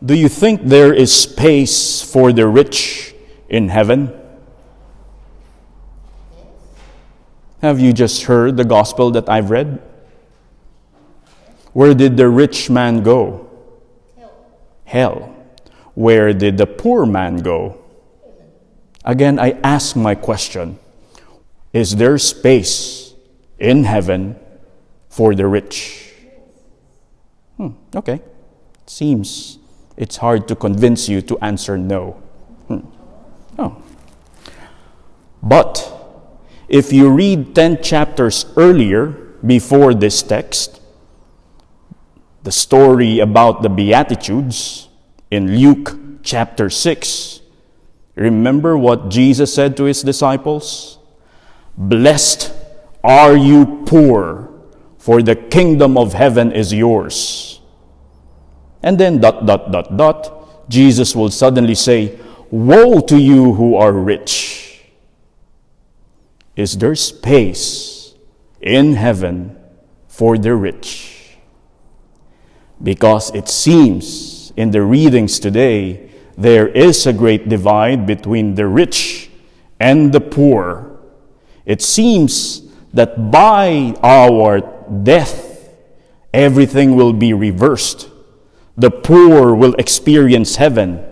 Do you think there is space for the rich in heaven? Have you just heard the gospel that I've read? Where did the rich man go? Hell. Where did the poor man go? Again, I ask my question. Is there space in heaven for the rich? Okay. Seems it's hard to convince you to answer no. Oh. But if you read 10 chapters earlier, before this text, the story about the Beatitudes in Luke chapter 6, remember what Jesus said to his disciples? Blessed are you poor, for the kingdom of heaven is yours. And then ... Jesus will suddenly say, woe to you who are rich. Is there space in heaven for the rich? Because it seems in the readings today, there is a great divide between the rich and the poor. It seems that by our death, everything will be reversed. The poor will experience heaven.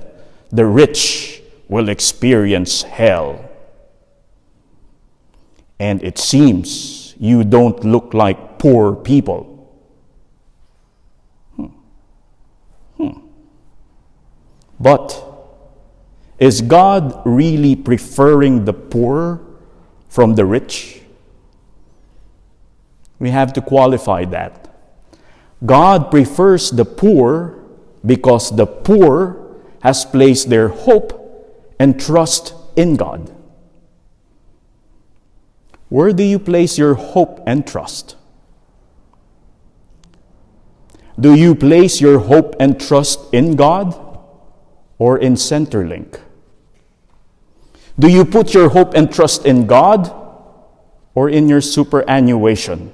The rich will experience hell. And it seems you don't look like poor people. But is God really preferring the poor from the rich? We have to qualify that. God prefers the poor because the poor has placed their hope and trust in God. Where do you place your hope and trust? Do you place your hope and trust in God or in Centerlink? Do you put your hope and trust in God or in your superannuation?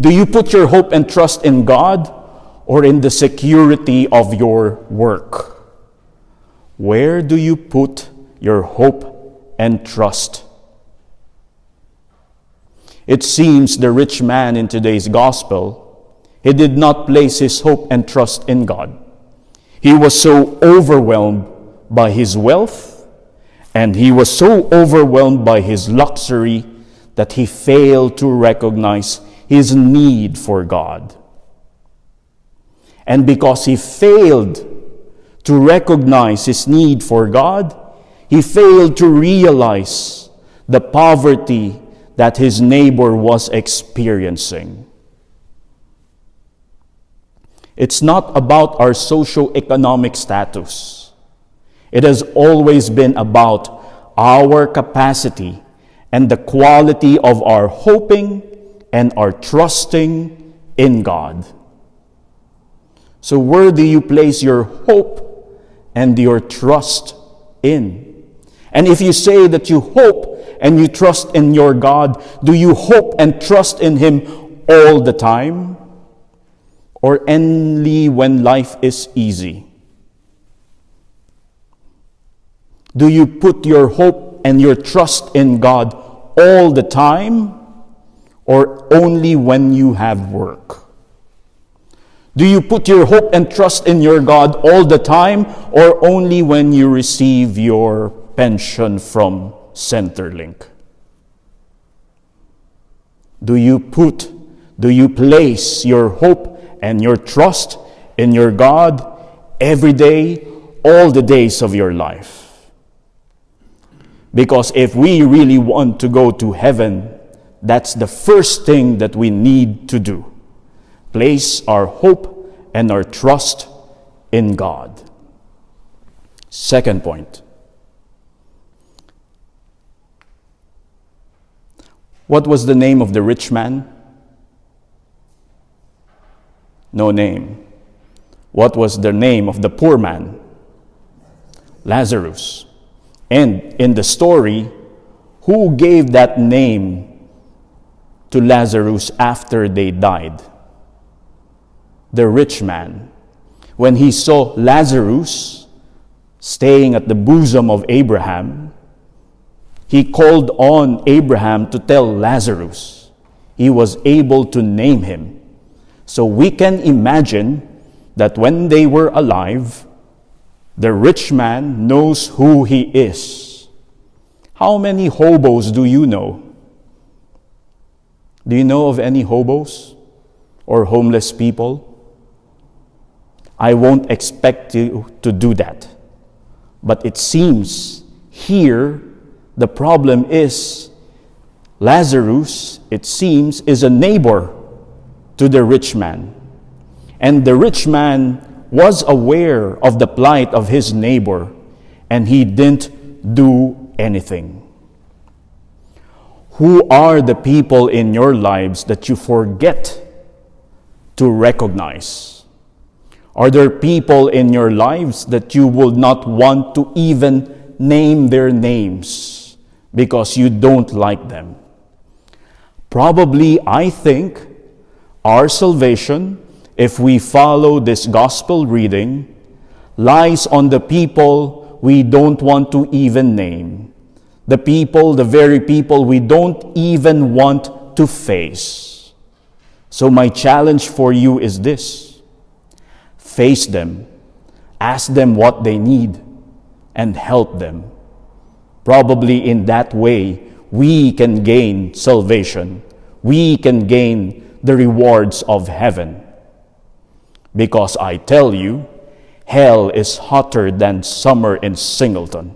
Do you put your hope and trust in God or in the security of your work? Where do you put your hope and trust? It seems the rich man in today's gospel, he did not place his hope and trust in God. He was so overwhelmed by his wealth, and he was so overwhelmed by his luxury that he failed to recognize his need for God. And because he failed to recognize his need for God, he failed to realize the poverty that his neighbor was experiencing. It's not about our socio-economic status. It has always been about our capacity and the quality of our hoping and our trusting in God. So where do you place your hope and your trust in? And if you say that you hope and you trust in your God, do you hope and trust in Him all the time? Or only when life is easy? Do you put your hope and your trust in God all the time? Or only when you have work? Do you put your hope and trust in your God all the time, or only when you receive your pension from Centerlink? Do you place your hope and your trust in your God every day, all the days of your life? Because if we really want to go to heaven, that's the first thing that we need to do. Place our hope and our trust in God. Second point. What was the name of the rich man? No name. What was the name of the poor man? Lazarus. And in the story, who gave that name to Lazarus after they died? The rich man. when he saw Lazarus staying at the bosom of Abraham, he called on Abraham to tell Lazarus. He was able to name him. So we can imagine that when they were alive, the rich man knows who he is. How many hobos do you know? Do you know of any hobos or homeless people? I won't expect you to do that. But it seems here the problem is Lazarus, it seems, is a neighbor to the rich man. And the rich man was aware of the plight of his neighbor, and he didn't do anything. Who are the people in your lives that you forget to recognize? Are there people in your lives that you will not want to even name their names because you don't like them? Probably, I think, our salvation, if we follow this gospel reading, lies on the people we don't want to even name. The people, the very people we don't even want to face. So my challenge for you is this. Face them, ask them what they need, and help them. Probably in that way, we can gain salvation. We can gain the rewards of heaven. Because I tell you, hell is hotter than summer in Singleton.